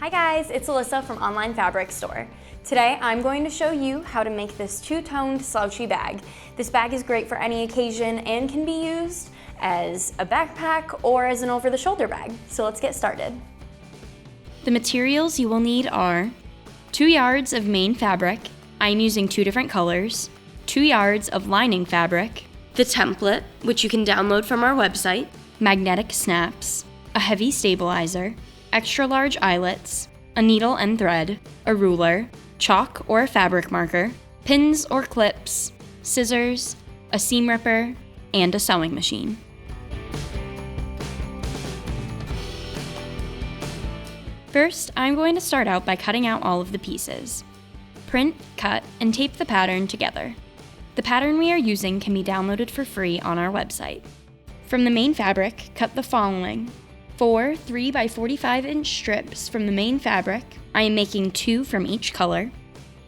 Hi guys, it's Alyssa from Online Fabric Store. Today I'm going to show you how to make this two-toned slouchy bag. This bag is great for any occasion and can be used as a backpack or as an over-the-shoulder bag. So let's get started. The materials you will need are 2 yards of main fabric, I'm using 2 different colors, 2 yards of lining fabric, the template, which you can download from our website, magnetic snaps, a heavy stabilizer, extra large eyelets, a needle and thread, a ruler, chalk or a fabric marker, pins or clips, scissors, a seam ripper, and a sewing machine. First, I'm going to start out by cutting out all of the pieces. Print, cut, and tape the pattern together. The pattern we are using can be downloaded for free on our website. From the main fabric, cut the following: 4 3 by 45 inch strips from the main fabric, I am making 2 from each color,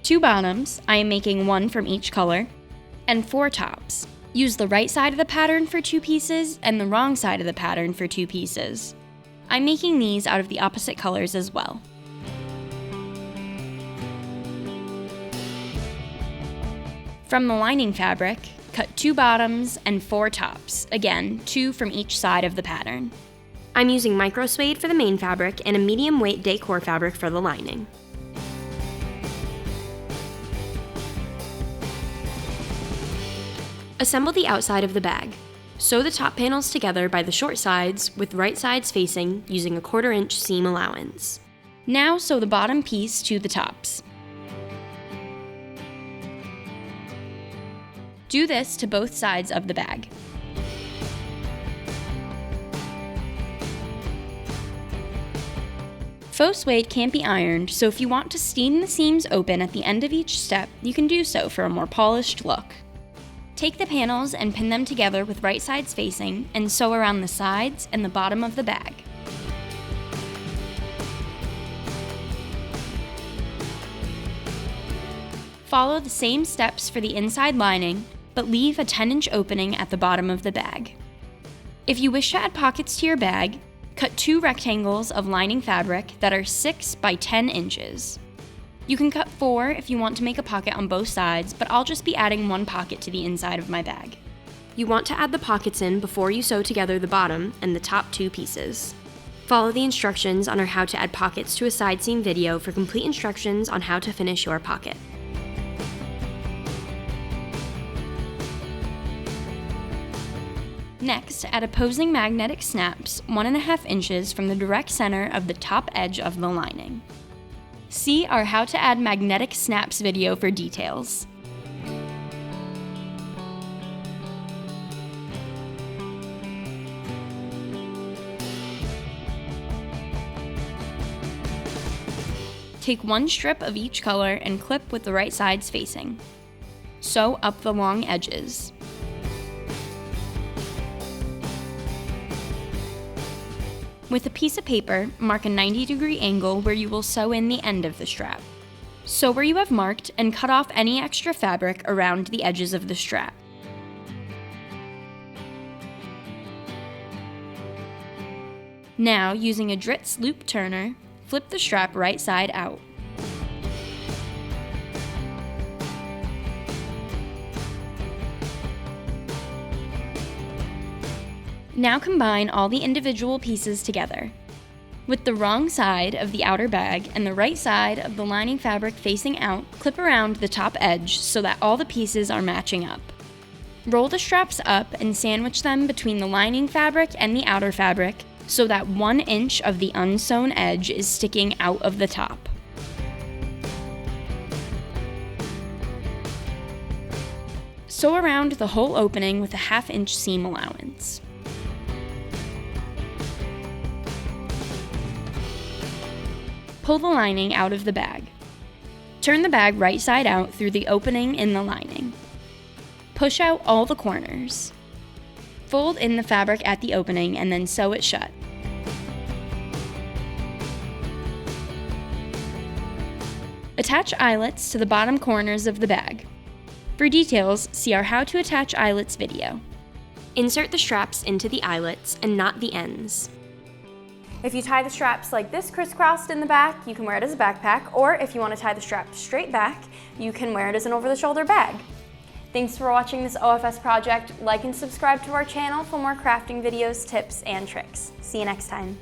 2 bottoms, I am making 1 from each color, and 4 tops. Use the right side of the pattern for 2 pieces and the wrong side of the pattern for 2 pieces. I'm making these out of the opposite colors as well. From the lining fabric, cut 2 bottoms and 4 tops, again, 2 from each side of the pattern. I'm using micro suede for the main fabric and a medium weight decor fabric for the lining. Assemble the outside of the bag. Sew the top panels together by the short sides with right sides facing using a 1/4 inch seam allowance. Now sew the bottom piece to the tops. Do this to both sides of the bag. Faux suede can't be ironed, so if you want to steam the seams open at the end of each step, you can do so for a more polished look. Take the panels and pin them together with right sides facing and sew around the sides and the bottom of the bag. Follow the same steps for the inside lining, but leave a 10-inch opening at the bottom of the bag. If you wish to add pockets to your bag, cut 2 rectangles of lining fabric that are 6 by 10 inches. You can cut 4 if you want to make a pocket on both sides, but I'll just be adding 1 pocket to the inside of my bag. You want to add the pockets in before you sew together the bottom and the top 2 pieces. Follow the instructions on our How to Add Pockets to a Side Seam video for complete instructions on how to finish your pocket. Next, add opposing magnetic snaps 1.5 inches from the direct center of the top edge of the lining. See our How to Add Magnetic Snaps video for details. Take 1 strip of each color and clip with the right sides facing. Sew up the long edges. With a piece of paper, mark a 90-degree angle where you will sew in the end of the strap. Sew where you have marked and cut off any extra fabric around the edges of the strap. Now, using a Dritz loop turner, flip the strap right side out. Now combine all the individual pieces together. With the wrong side of the outer bag and the right side of the lining fabric facing out, clip around the top edge so that all the pieces are matching up. Roll the straps up and sandwich them between the lining fabric and the outer fabric so that 1 inch of the unsewn edge is sticking out of the top. Sew around the whole opening with a 1/2 inch seam allowance. Pull the lining out of the bag. Turn the bag right side out through the opening in the lining. Push out all the corners. Fold in the fabric at the opening and then sew it shut. Attach eyelets to the bottom corners of the bag. For details, see our How to Attach Eyelets video. Insert the straps into the eyelets and knot the ends. If you tie the straps like this crisscrossed in the back, you can wear it as a backpack, or if you want to tie the straps straight back, you can wear it as an over-the-shoulder bag. Thanks for watching this OFS project. Like and subscribe to our channel for more crafting videos, tips, and tricks. See you next time.